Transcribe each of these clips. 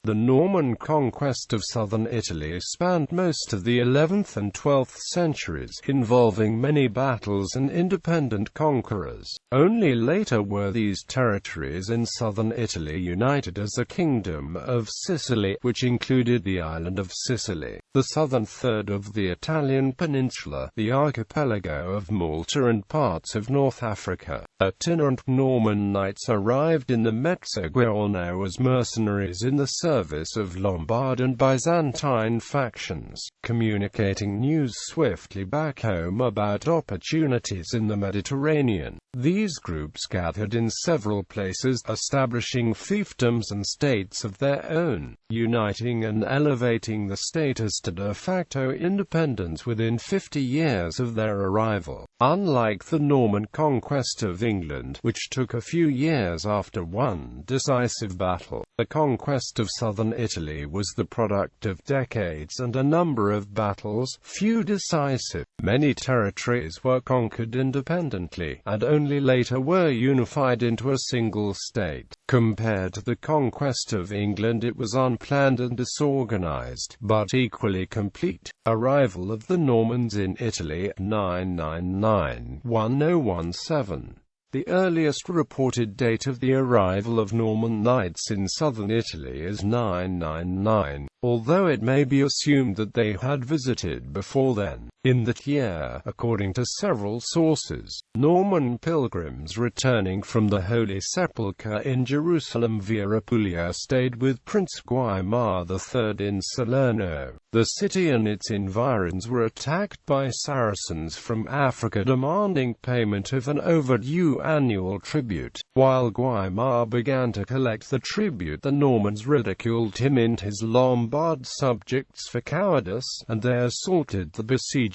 The Norman conquest of southern Italy spanned most of the 11th and 12th centuries, involving many battles and independent conquerors. Only later were these territories in southern Italy united as the Kingdom of Sicily, which included the island of Sicily, the southern third of the Italian Peninsula, the archipelago of Malta and parts of North Africa. Itinerant Norman knights arrived in the Mezzogiorno as mercenaries in the service of Lombard and Byzantine factions, communicating news swiftly back home about opportunities in the Mediterranean. These groups gathered in several places, establishing fiefdoms and states of their own, uniting and elevating the status to de facto independence within 50 years of their arrival. Unlike the Norman conquest of England, which took a few years after one decisive battle, the conquest of southern Italy was the product of decades and a number of battles, few decisive. Many territories were conquered independently, and only later were unified into a single state. Compared to the conquest of England, it was unplanned and disorganized, but equally complete. Arrival of the Normans in Italy, 999-1017. The earliest reported date of the arrival of Norman knights in southern Italy is 999, although it may be assumed that they had visited before then. In that year, according to several sources, Norman pilgrims returning from the Holy Sepulchre in Jerusalem via Apulia stayed with Prince Guaimar III in Salerno. The city and its environs were attacked by Saracens from Africa demanding payment of an overdue annual tribute. While Guaimar began to collect the tribute, the Normans ridiculed him and his Lombard subjects for cowardice, and they assaulted the besiegers.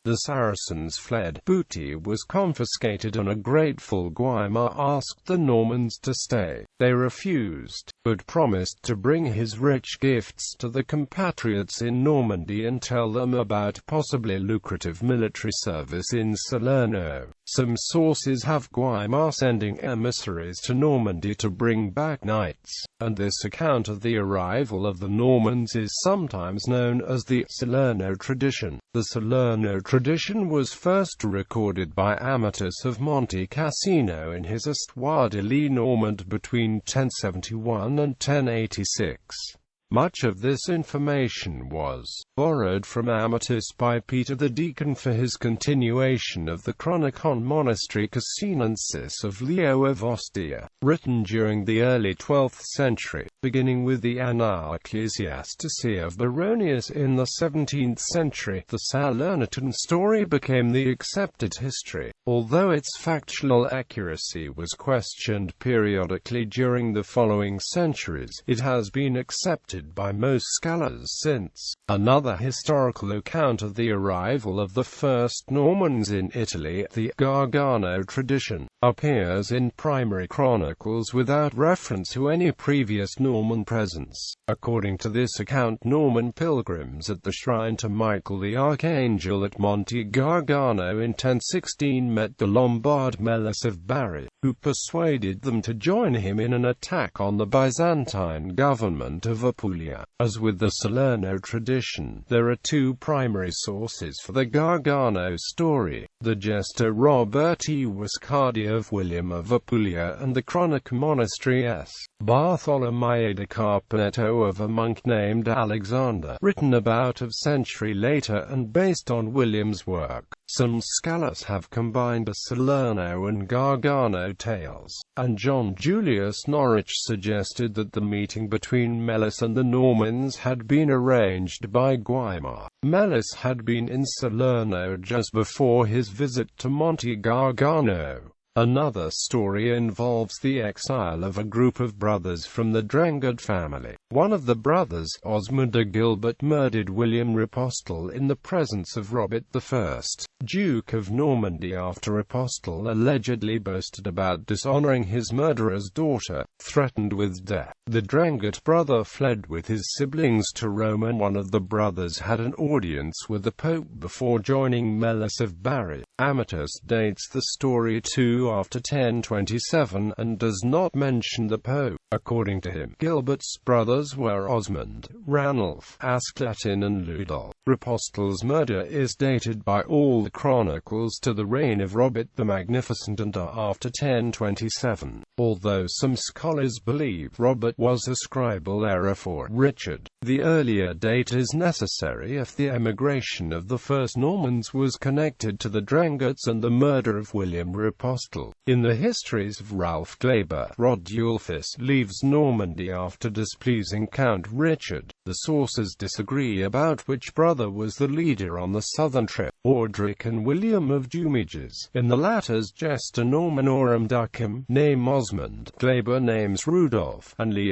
The Saracens fled, booty was confiscated, and a grateful Guaimar asked the Normans to stay. They refused, but promised to bring his rich gifts to the compatriots in Normandy and tell them about possibly lucrative military service in Salerno. Some sources have Guaimar sending emissaries to Normandy to bring back knights, and this account of the arrival of the Normans is sometimes known as the Salerno tradition. The Salerno tradition was first recorded by Amatus of Monte Cassino in his Histoire de l'Île Normande between 1071 and 1086. Much of this information was borrowed from Amatus by Peter the Deacon for his continuation of the Chronicon Monastery Cassinensis of Leo of Ostia, written during the early 12th century, beginning with the Annales Ecclesiastici of Baronius in the 17th century. The Salernitan story became the accepted history, although its factual accuracy was questioned periodically during the following centuries. It has been accepted by most scholars since. Another historical account of the arrival of the first Normans in Italy, the Gargano tradition, appears in primary chronicles without reference to any previous Norman presence. According to this account, Norman pilgrims at the shrine to Michael the Archangel at Monte Gargano in 1016 met the Lombard Melis of Bari, who persuaded them to join him in an attack on the Byzantine government of Apulia. As with the Salerno tradition, there are two primary sources for the Gargano story: the Gesta Roberti Wascardi of William of Apulia and the Chronic Monastery S. Bartolomeo da Carpenetto of a monk named Alexander, written about a century later and based on William's work. Some scholars have combined the Salerno and Gargano tales, and John Julius Norwich suggested that the meeting between Melis and the Normans had been arranged by Guaimar. Melis had been in Salerno just before his visit to Monte Gargano. Another story involves the exile of a group of brothers from the Drengard family. One of the brothers, Osmond de Gilbert, murdered William Ripostel in the presence of Robert I, Duke of Normandy, after Ripostel allegedly boasted about dishonoring his murderer's daughter, threatened with death. The Dranghete brother fled with his siblings to Rome, and one of the brothers had an audience with the Pope before joining Melus of Bari. Amatus dates the story to after 1027 and does not mention the Pope. According to him, Gilbert's brothers were Osmond, Ranulf, Ascletin and Ludolf. Ripostle's murder is dated by all the chronicles to the reign of Robert the Magnificent and after 1027, although some scholars believe Robert was a scribal error for Richard. The earlier date is necessary if the emigration of the first Normans was connected to the Dranghetes and the murder of William Ripostle. In the histories of Ralph Glaber, Rodulfus leaves Normandy after displeasing Count Richard. The sources disagree about which brother was the leader on the southern trip, Orderic and William of Jumiges. In the latter's Gesta Normanorum Ducum, name Osmond, Glaber names Rudolph and Leo.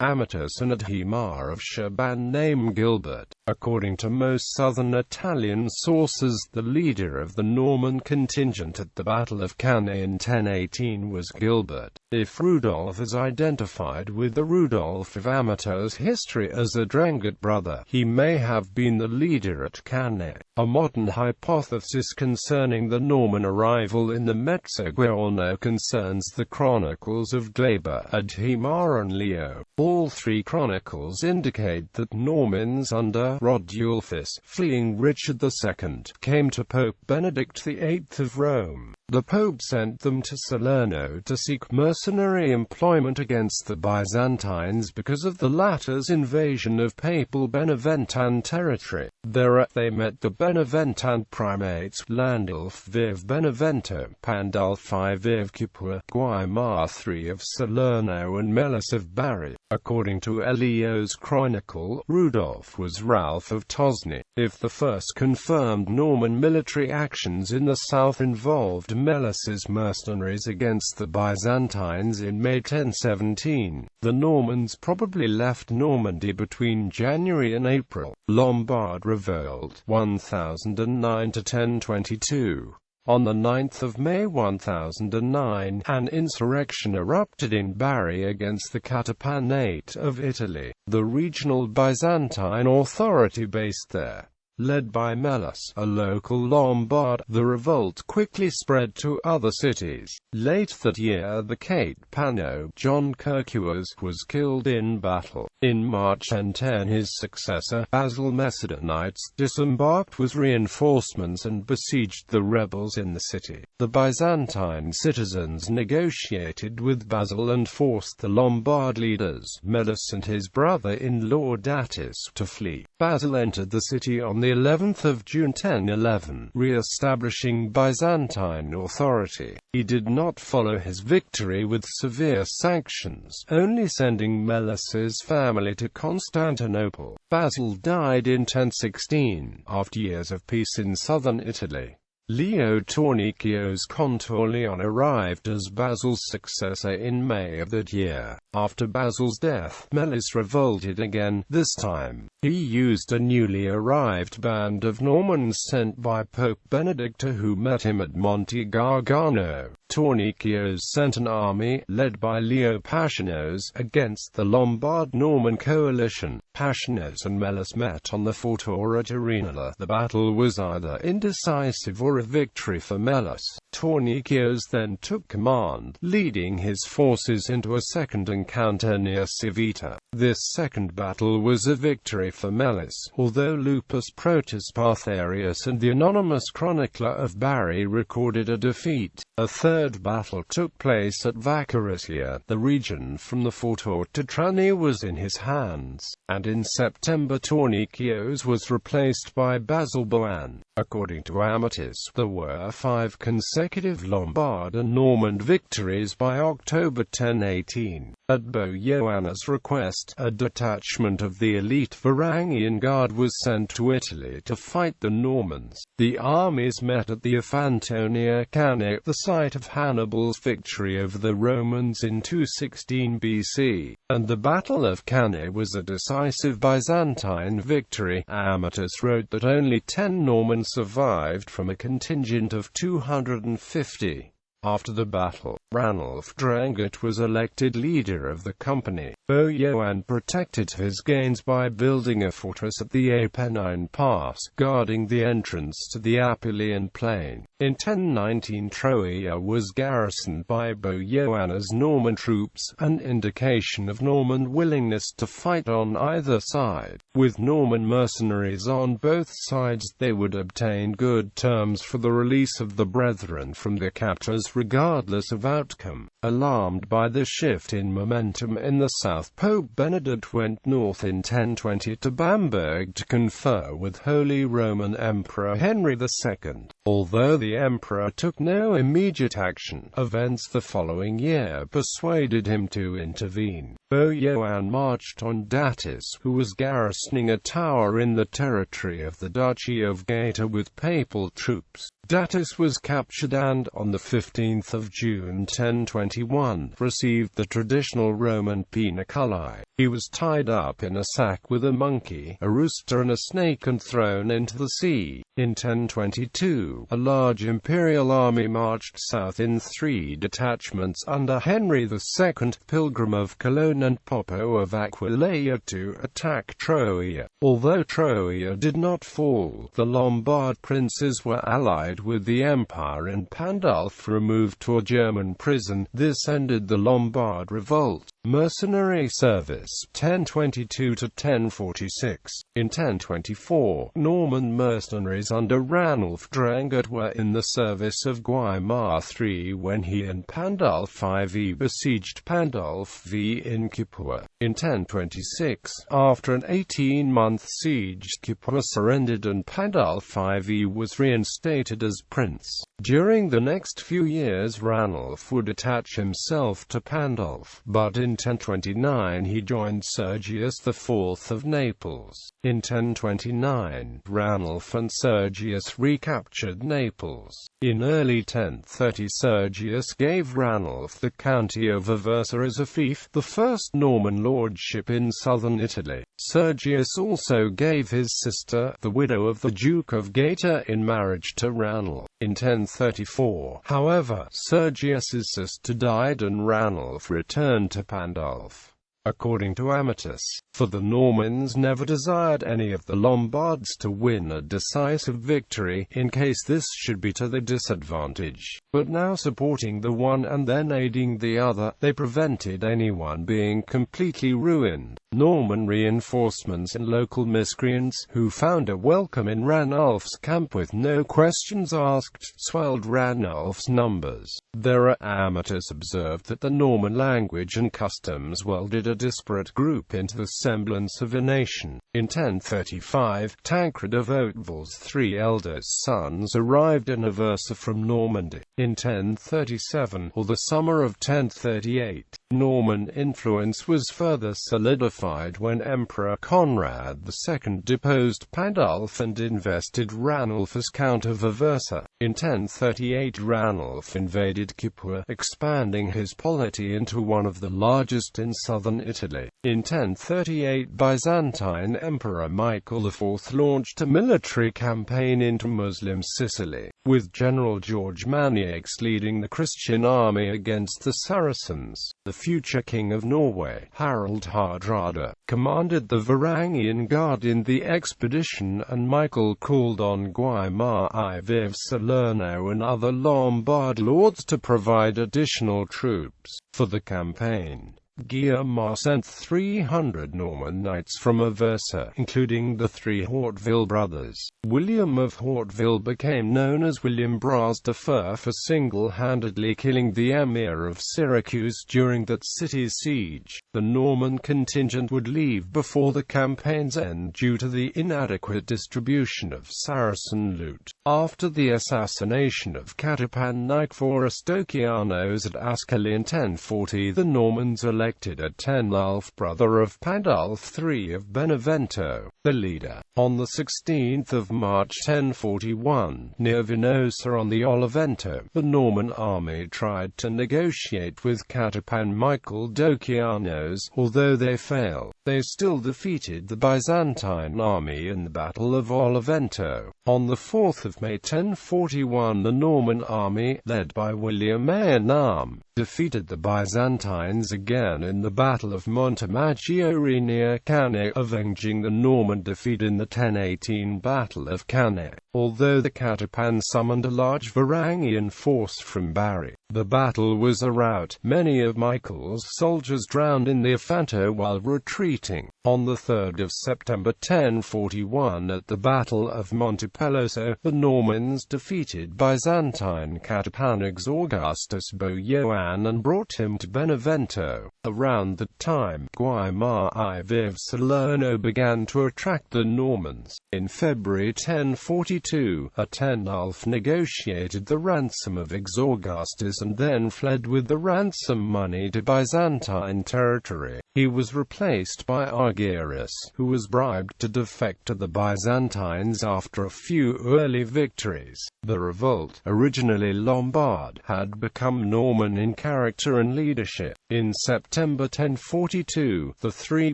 Amatus and Adhemar of Shaban name Gilbert. According to most southern Italian sources, the leader of the Norman contingent at the Battle of Cannae in 1018 was Gilbert. If Rudolph is identified with the Rudolph of Amatus' history as a Dranghete brother, he may have been the leader at Cannae. A modern hypothesis concerning the Norman arrival in the Mezzogiorno concerns the chronicles of Glaber, Adhemar and Leo. All three chronicles indicate that Normans under Rodulfus, fleeing Richard II, came to Pope Benedict VIII of Rome. The Pope sent them to Salerno to seek mercenary employment against the Byzantines because of the latter's invasion of papal Beneventan territory. Thereat they met the Beneventant primates Landulf Viv Benevento, Pandulf I Viv Capua, Guaimar III of Salerno and Melus of Bari. According to Leo's chronicle, Rudolph was Ralph of Tosny. If the first confirmed Norman military actions in the south involved Melus's mercenaries against the Byzantines in May 1017, the Normans probably left Normandy between January and April. Lombard Revolt, 1009 to 1022. On the 9th of May 1009, an insurrection erupted in Bari against the Catapanate of Italy, the regional Byzantine authority based there. Led by Melus, a local Lombard, the revolt quickly spread to other cities. Late that year the Capano, John Curcuas, was killed in battle. In March 1010 his successor, Basil Macedonites, disembarked with reinforcements and besieged the rebels in the city. The Byzantine citizens negotiated with Basil and forced the Lombard leaders, Melus and his brother-in-law Datis, to flee. Basil entered the city on the 11th of June 1011, re-establishing Byzantine authority. He did not follow his victory with severe sanctions, only sending Melus's family to Constantinople. Basil died in 1016, after years of peace in southern Italy. Leo Tornikios Contorleon arrived as Basil's successor in May of that year. After Basil's death, Melus revolted again. This time, he used a newly arrived band of Normans sent by Pope Benedict who met him at Monte Gargano. Tornikios sent an army, led by Leo Paschanos, against the Lombard-Norman coalition. Paschanos and Melus met on the Fortura Turinula. The battle was either indecisive or a victory for Melus. Tornikios then took command, leading his forces into a second encounter near Civita. This second battle was a victory for Melus, although Lupus Protus Partharius and the anonymous chronicler of Bari recorded a defeat. A third battle took place at Vaccarissia. The region from the Fortor to Trani was in his hands, and in September Tornikios was replaced by Basil Boan. According to Amatus, there were 5 consecutive Lombard and Norman victories by October 1018. At Boioanna's request, a detachment of the elite Varangian Guard was sent to Italy to fight the Normans. The armies met at the Afantonia Cannae, the site of Hannibal's victory over the Romans in 216 BC, and the Battle of Cannae was a decisive Byzantine victory. Amatus wrote that only 10 Normans survived from a contingent of 250. After the battle, Ranulf Drangat was elected leader of the company. Boioan protected his gains by building a fortress at the Apennine Pass, guarding the entrance to the Appulian Plain. In 1019 Troia was garrisoned by Boioan's Norman troops, an indication of Norman willingness to fight on either side. With Norman mercenaries on both sides, they would obtain good terms for the release of the brethren from their captors regardless of outcome. Alarmed by the shift in momentum in the south, Pope Benedict went north in 1020 to Bamberg to confer with Holy Roman Emperor Henry II. Although the emperor took no immediate action, events the following year persuaded him to intervene. Boioan marched on Datis, who was garrisoning a tower in the territory of the Duchy of Gaeta with papal troops. Datis was captured and, on the 15th of June 1021, received the traditional Roman peniculi. He was tied up in a sack with a monkey, a rooster and a snake and thrown into the sea. In 1022, a large imperial army marched south in 3 detachments under Henry II, Pilgrim of Cologne and Poppo of Aquileia, to attack Troia. Although Troia did not fall, the Lombard princes were allied with the empire and Pandulf removed to a German prison. This ended the Lombard revolt. Mercenary service 1022 to 1046. In 1024, Norman mercenaries under Ranulf Drangat were in the service of Guaimar III when he and Pandulf IV besieged Pandulf V in Capua. In 1026, after an 18-month siege, Capua surrendered and Pandulf IV was reinstated as prince. During the next few years, Ranulf would attach himself to Pandulf, but in 1029 he joined Sergius IV of Naples. In 1029, Ranulf and Sergius recaptured Naples. In early 1030, Sergius gave Ranulf the county of Aversa as a fief, the first Norman lordship in southern Italy. Sergius also gave his sister, the widow of the Duke of Gaeta, in marriage to Ranulf. In 1034, however, Sergius's sister died and Ranulf returned to Pandulf. According to Amatus, for the Normans never desired any of the Lombards to win a decisive victory, in case this should be to their disadvantage. But now supporting the one and then aiding the other, they prevented anyone being completely ruined. Norman reinforcements and local miscreants, who found a welcome in Ranulf's camp with no questions asked, swelled Ranulf's numbers. Amatus observed that the Norman language and customs welded a disparate group into the semblance of a nation. In 1035, Tancred of Hauteville's 3 eldest sons arrived in Aversa from Normandy. In 1037, or the summer of 1038, Norman influence was further solidified when Emperor Conrad II deposed Pandulf and invested Ranulf as Count of Aversa. In 1038, Ranulf invaded Capua, expanding his polity into one of the largest in southern Italy. In 1038, Byzantine Emperor Michael IV launched a military campaign into Muslim Sicily, with General George Maniax leading the Christian army against the Saracens. The future King of Norway, Harald Hardrada, commanded the Varangian Guard in the expedition, and Michael called on Guaimar IV, Salerno and other Lombard lords to provide additional troops for the campaign. Guiomar sent 300 Norman knights from Aversa, including the 3 Hauteville brothers. William of Hauteville became known as William Bras de Fer for single-handedly killing the emir of Syracuse during that city's siege. The Norman contingent would leave before the campaign's end due to the inadequate distribution of Saracen loot. After the assassination of Catapan Knight for Astocianos at Ascoli in 1040, the Normans elected a Tenulf, brother of Pandulf III of Benevento. the leader. On 16 March 1041, near Venosa on the Olivento, the Norman army tried to negotiate with Catapan Michael Decianus. Although they failed, they still defeated the Byzantine army in the Battle of Olivento. On 4 May 1041, the Norman army, led by William Narm, defeated the Byzantines again in the Battle of Montemaggiore near Cannae, avenging the Norman defeat in the 1018 Battle of Cannae. Although the Catapan summoned a large Varangian force from Bari, the battle was a rout. Many of Michael's soldiers drowned in the Afanto while retreating. On 3 September 1041, at the Battle of Montepeloso, the Normans defeated Byzantine Catapan Augustus Boioan and brought him to Benevento. Around that time, Guaimar IV of Salerno began to attract the Normans. In February 1042, Atenulf negotiated the ransom of Augustus and then fled with the ransom money to Byzantine territory. He was replaced by Argyrus, who was bribed to defect to the Byzantines after a few early victories. The revolt, originally Lombard, had become Norman in character and leadership. In September 1042, the three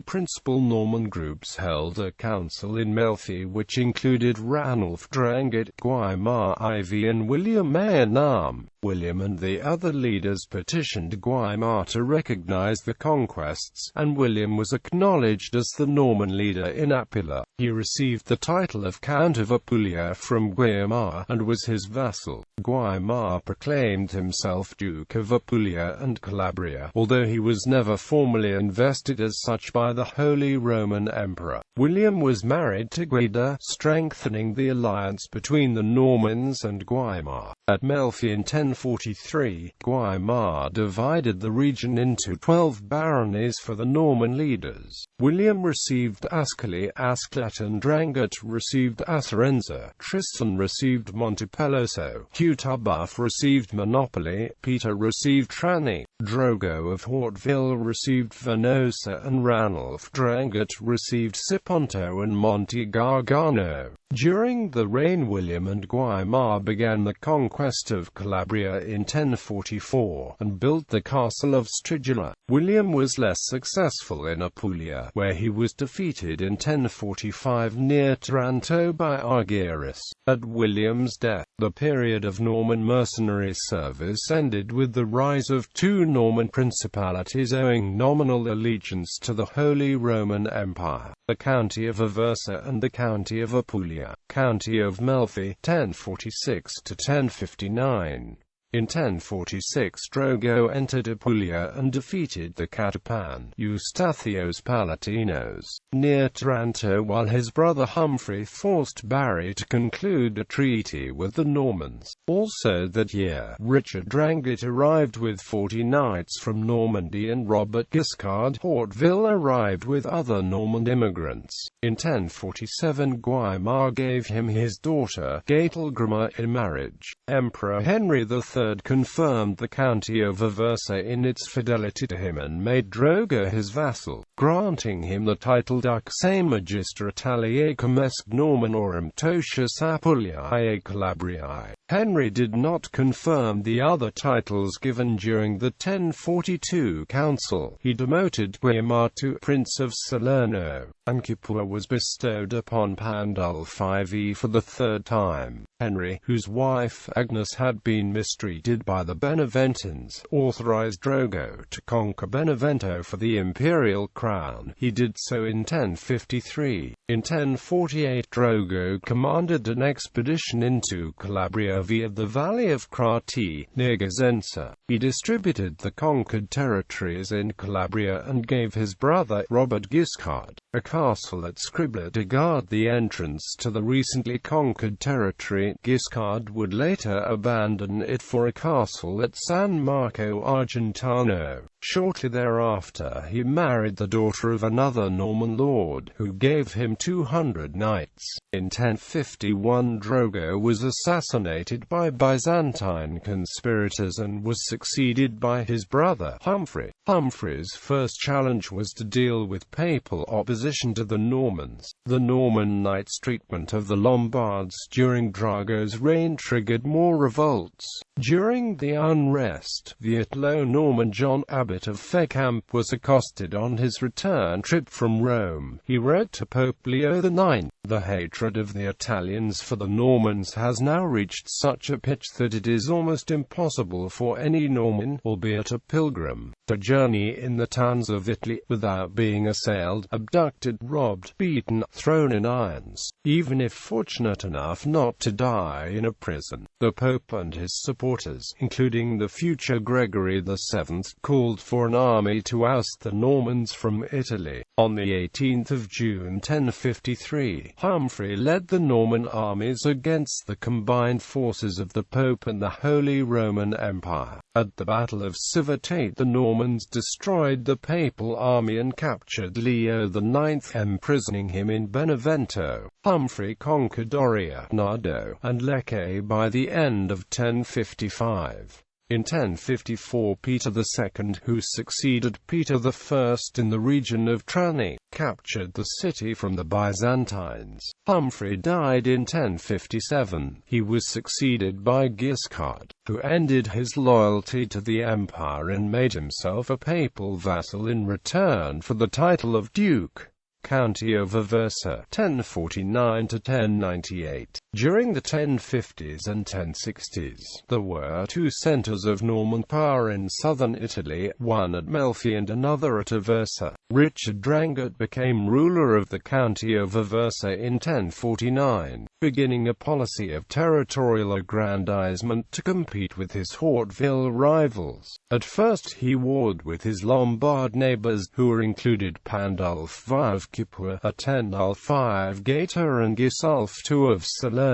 principal Norman groups held a council in Melfi which included Ranulf Drangat, Guaimar IV and William Narm. William and the other leaders petitioned Guaimar to recognize the conquests, and William was acknowledged as the Norman leader in Apula. He received the title of Count of Apulia from Guaimar, and was his vassal. Guaimar proclaimed himself Duke of Apulia and Calabria, although he was never formally invested as such by the Holy Roman Emperor. William was married to Guida, strengthening the alliance between the Normans and Guaimar. At Melfi in 1043, Guaimar divided the region into 12 baronies for the Norman leaders. William received Ascoli, Asclet and Drangat received Acerenza, Tristan received Montepeloso, Cutubuf received Monopoli, Peter received Trani, Drogo of Hauteville received Venosa and Ranulf Drangat received Siponto and Monte Gargano. During the reign William and Guaimar began the conquest of Calabria in 1044, and built the castle of Strigula. William was less successful in Apulia, where he was defeated in 1045 near Taranto by Argyrus. At William's death, the period of Norman mercenary service ended with the rise of two Norman principalities owing nominal allegiance to the Holy Roman Empire, the County of Aversa and the County of Apulia. County of Melfi, 1046 to 1059. In 1046 Drogo entered Apulia and defeated the Catapan Eustathios Palatinos near Taranto, while his brother Humphrey forced Bari to conclude a treaty with the Normans. Also that year, Richard Drangat arrived with 40 knights from Normandy and Robert Guiscard Hauteville arrived with other Norman immigrants. In 1047 Guaimar gave him his daughter, Gaetelgrima, in marriage. Emperor Henry III confirmed the county of Aversa in its fidelity to him and made Drogo his vassal, granting him the title Dux Magistra Italiae cum est Normanorum Totius Apuliae Calabriae. Henry did not confirm the other titles given during the 1042 council. He demoted Guaimar to Prince of Salerno, and Capua was bestowed upon Pandulf IV for the third time. Henry, whose wife Agnes had been mistreated by the Beneventans, authorized Drogo to conquer Benevento for the imperial crown. He did so in 1053. In 1048 Drogo commanded an expedition into Calabria via the valley of Crati, near Gazenza. He distributed the conquered territories in Calabria and gave his brother, Robert Guiscard, a castle at Scribla to guard the entrance to the recently conquered territory. Guiscard would later abandon it for a castle at San Marco Argentano. Shortly thereafter he married the daughter of another Norman lord, who gave him 200 knights. In 1051 Drogo was assassinated by Byzantine conspirators and was succeeded by his brother, Humphrey. Humphrey's first challenge was to deal with papal opposition to the Normans. The Norman knights' treatment of the Lombards during Drogo's reign triggered more revolts. During the unrest, the Italo-Norman John Abbot of Fécamp was accosted on his return trip from Rome. He wrote to Pope Leo IX, "The hatred of the Italians for the Normans has now reached such a pitch that it is almost impossible for any Norman, albeit a pilgrim, to journey in the towns of Italy without being assailed, abducted, robbed, beaten, thrown in irons, even if fortunate enough not to die in a prison." The Pope and his supporters, including the future Gregory VII, called for an army to oust the Normans from Italy. On the 18th of June 1053, Humphrey led the Norman armies against the combined forces of the Pope and the Holy Roman Empire. At the Battle of Civitate, the Normans destroyed the papal army and captured Leo IX, imprisoning him in Benevento. Humphrey conquered Oria, Nardo, and Lecce by the end of 1055. In 1054 Peter II, who succeeded Peter I in the region of Trani, captured the city from the Byzantines. Humphrey died in 1057. He was succeeded by Guiscard, who ended his loyalty to the empire and made himself a papal vassal in return for the title of Duke. County of Aversa, 1049 to 1098. During the 1050s and 1060s, there were two centers of Norman power in southern Italy, one at Melfi and another at Aversa. Richard Drangot became ruler of the county of Aversa in 1049, beginning a policy of territorial aggrandizement to compete with his Hauteville rivals. At first he warred with his Lombard neighbors, who included Pandulf I of Capua, Atenulf I of Gaeta and Gisulf II of Salerno.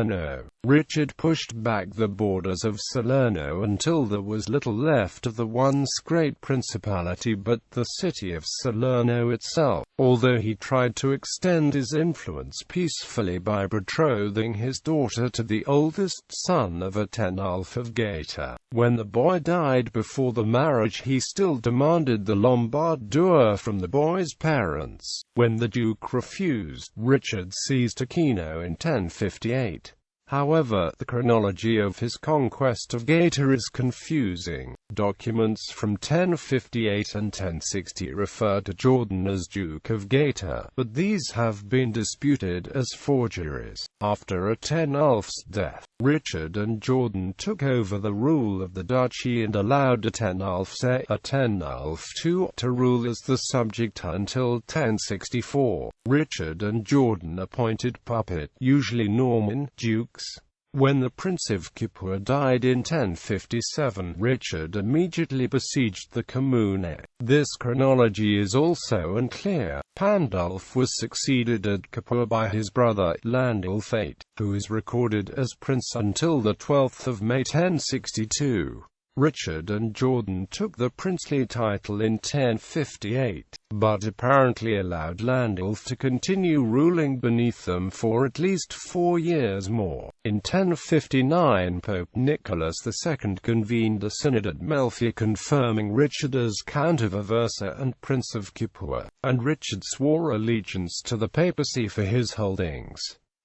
Richard pushed back the borders of Salerno until there was little left of the once great principality but the city of Salerno itself, although he tried to extend his influence peacefully by betrothing his daughter to the oldest son of Atenulf of Gaeta. When the boy died before the marriage, he still demanded the Lombard dower from the boy's parents. When the Duke refused, Richard seized Aquino in 1058. However, the chronology of his conquest of Gaeta is confusing. Documents from 1058 and 1060 refer to Jordan as Duke of Gaeta, but these have been disputed as forgeries. After Atenulf's death, Richard and Jordan took over the rule of the duchy and allowed Atenulf's heir, Atenulf II, to rule as the subject until 1064. Richard and Jordan appointed puppet, usually Norman, dukes. When the Prince of Capua died in 1057, Richard immediately besieged the Comune. This chronology is also unclear. Pandulf was succeeded at Capua by his brother, Landulf VIII, who is recorded as prince until the 12th of May 1062. Richard and Jordan took the princely title in 1058, but apparently allowed Landulf to continue ruling beneath them for at least 4 years more. In 1059 Pope Nicholas II convened a synod at Melfi confirming Richard as Count of Aversa and Prince of Capua, and Richard swore allegiance to the papacy for his holdings.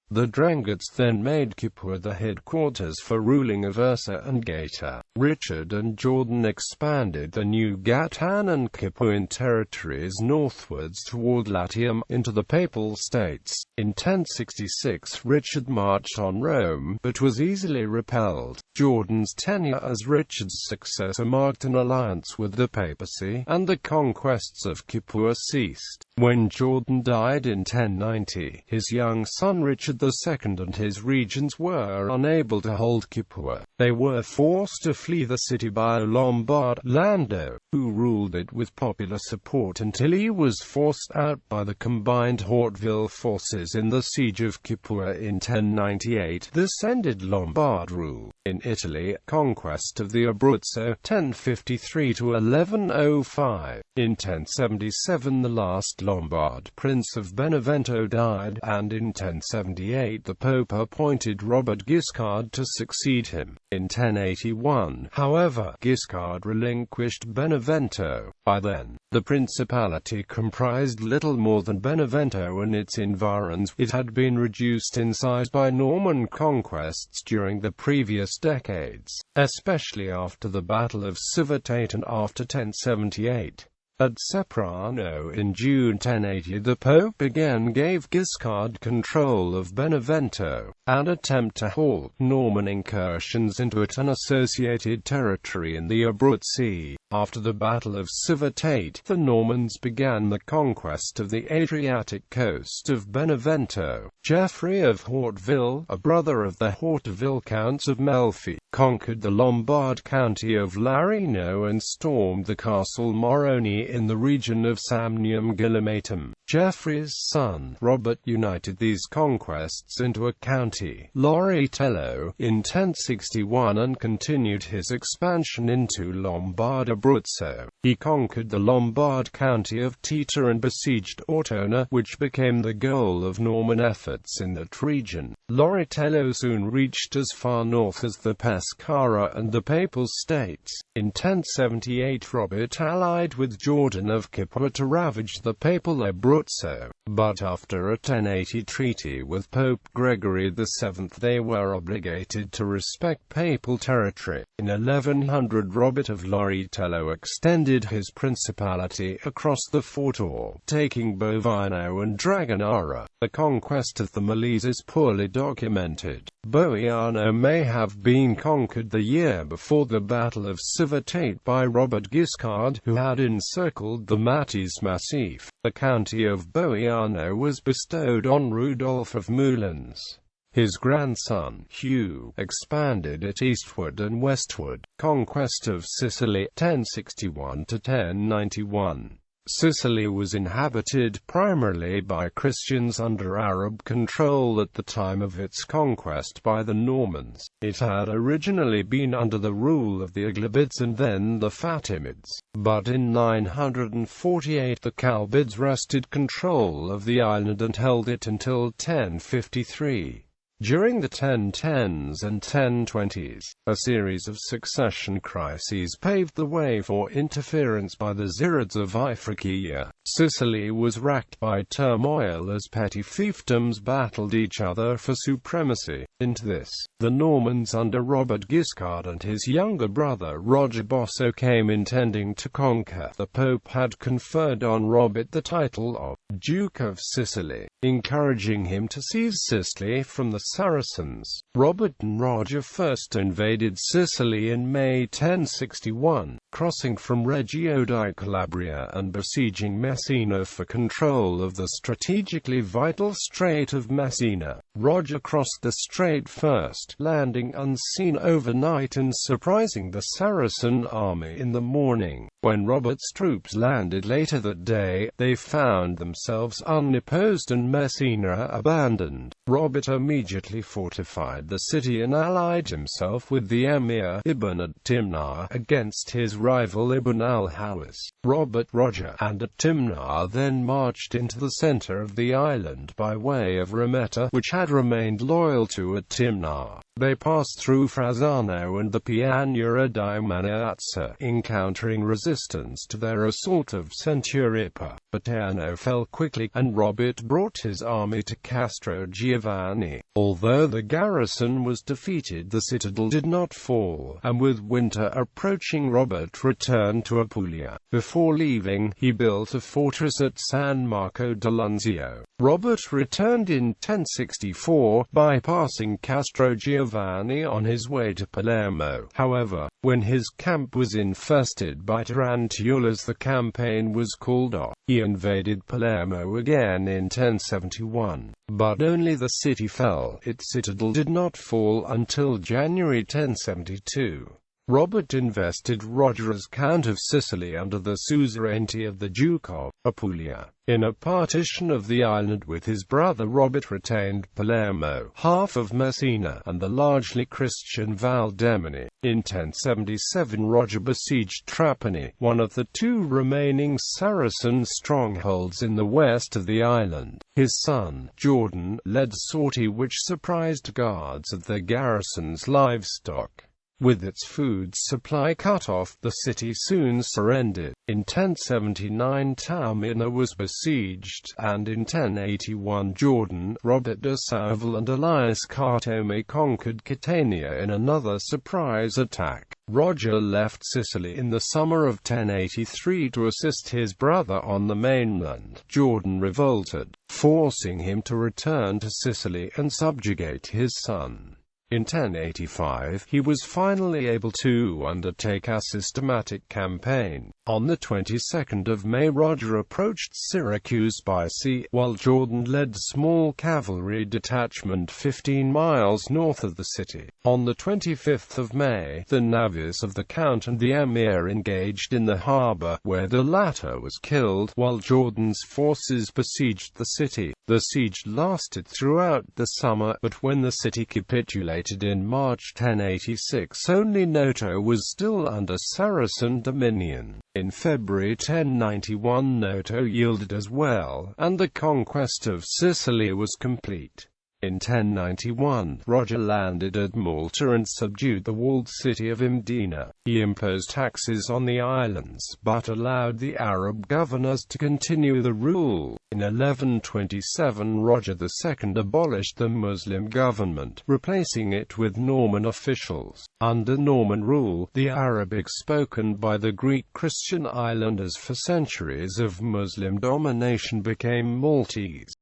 The Drangots then made Capua the headquarters for ruling Aversa and Gaeta. Richard and Jordan expanded the new Gatan and Capuan territories northwards toward Latium, into the Papal States. In 1066 Richard marched on Rome, but was easily repelled. Jordan's tenure as Richard's successor marked an alliance with the papacy, and the conquests of Capua ceased. When Jordan died in 1090, his young son Richard II and his regions were unable to hold Capua. They were forced to flee the city by Lombard Lando, who ruled it with popular support until he was forced out by the combined Hauteville forces in the siege of Capua in 1098. This ended Lombard rule in Italy. Conquest of the Abruzzo, 1053 to 1105. In 1077 the last Lombard prince of Benevento died, and in 1078 the Pope appointed Robert Guiscard to succeed him. In 1081, however, Guiscard relinquished Benevento. By then, the principality comprised little more than Benevento and its environs. It had been reduced in size by Norman conquests during the previous decades, especially after the Battle of Civitate and after 1078. At Ceprano in June 1080 the Pope again gave Guiscard control of Benevento. An attempt to halt Norman incursions into its unassociated territory in the Abruzzi. After the Battle of Civitate, the Normans began the conquest of the Adriatic coast of Benevento. Geoffrey of Hauteville, a brother of the Hauteville Counts of Melfi, conquered the Lombard county of Larino and stormed the castle Moroni in the region of Samnium Gillimatum. Geoffrey's son, Robert, united these conquests into a county, Loritello, in 1061 and continued his expansion into Lombard Abruzzo. He conquered the Lombard county of Tita and besieged Ortona, which became the goal of Norman efforts in that region. Loritello soon reached as far north as the Pescara and the Papal States. In 1078 Robert allied with Jordan of Capua to ravage the Papal Abruzzo, but after a 1080 treaty with Pope Gregory VII they were obligated to respect papal territory. In 1100 Robert of Loritello extended his principality across the Fortor, taking Bovino and Dragonara. The conquest of the Molise is poorly documented. Boiano may have been conquered the year before the Battle of Civitate by Robert Guiscard, who had encircled the Matthies Massif. The county of Boiano was bestowed on Rudolph of Moulins. His grandson, Hugh, expanded it eastward and westward. Conquest of Sicily, 1061 to 1091. Sicily was inhabited primarily by Christians under Arab control at the time of its conquest by the Normans. It had originally been under the rule of the Aghlabids and then the Fatimids, but in 948 the Kalbids wrested control of the island and held it until 1053. During the 1010s and 1020s, a series of succession crises paved the way for interference by the Zirids of Iphriqiya. Sicily was racked by turmoil as petty fiefdoms battled each other for supremacy. Into this, the Normans under Robert Guiscard and his younger brother Roger Bosso came intending to conquer. The Pope had conferred on Robert the title of Duke of Sicily, encouraging him to seize Sicily from the Saracens. Robert and Roger first invaded Sicily in May 1061, crossing from Reggio di Calabria and besieging Messina for control of the strategically vital Strait of Messina. Roger crossed the strait first, landing unseen overnight and surprising the Saracen army in the morning. When Robert's troops landed later that day, they found themselves unopposed and Messina abandoned. Robert immediately fortified the city and allied himself with the emir Ibn at-Timnar against his rival Ibn al-Hawaz. Robert, Roger, and at-Timnar then marched into the center of the island by way of Rametta, which had remained loyal to at-Timnar. They passed through Frazzano and the Pianura di Maniazza, encountering resistance to their assault of Centuripa. Paterno fell quickly, and Robert brought his army to Castro Giovanni. Although the garrison was defeated, the citadel did not fall, and with winter approaching, Robert returned to Apulia. Before leaving, he built a fortress at San Marco d'Alunzio. Robert returned in 1064, bypassing Castro Giovanni Giovanni on his way to Palermo. However, when his camp was infested by tarantulas, the campaign was called off. He invaded Palermo again in 1071, but only the city fell. Its citadel did not fall until January 1072. Robert invested Roger as Count of Sicily under the suzerainty of the Duke of Apulia. In a partition of the island with his brother, Robert retained Palermo, half of Messina, and the largely Christian Val d'Emini. In 1077 Roger besieged Trapani, one of the two remaining Saracen strongholds in the west of the island. His son, Jordan, led a sortie which surprised guards of the garrison's livestock. With its food supply cut off, the city soon surrendered. In 1079 Taormina was besieged, and in 1081 Jordan, Robert de Sauvel and Elias Cartome conquered Catania in another surprise attack. Roger left Sicily in the summer of 1083 to assist his brother on the mainland. Jordan revolted, forcing him to return to Sicily and subjugate his son. In 1085, he was finally able to undertake a systematic campaign. On the 22nd of May, Roger approached Syracuse by sea, while Jordan led a small cavalry detachment 15 miles north of the city. On the 25th of May, the navies of the Count and the Emir engaged in the harbor, where the latter was killed, while Jordan's forces besieged the city. The siege lasted throughout the summer, but when the city capitulated in March 1086, only Noto was still under Saracen dominion. In February 1091 Noto yielded as well, and the conquest of Sicily was complete. In 1091, Roger landed at Malta and subdued the walled city of Mdina. He imposed taxes on the islands, but allowed the Arab governors to continue the rule. In 1127 Roger II abolished the Muslim government, replacing it with Norman officials. Under Norman rule, the Arabic spoken by the Greek Christian islanders for centuries of Muslim domination became Maltese.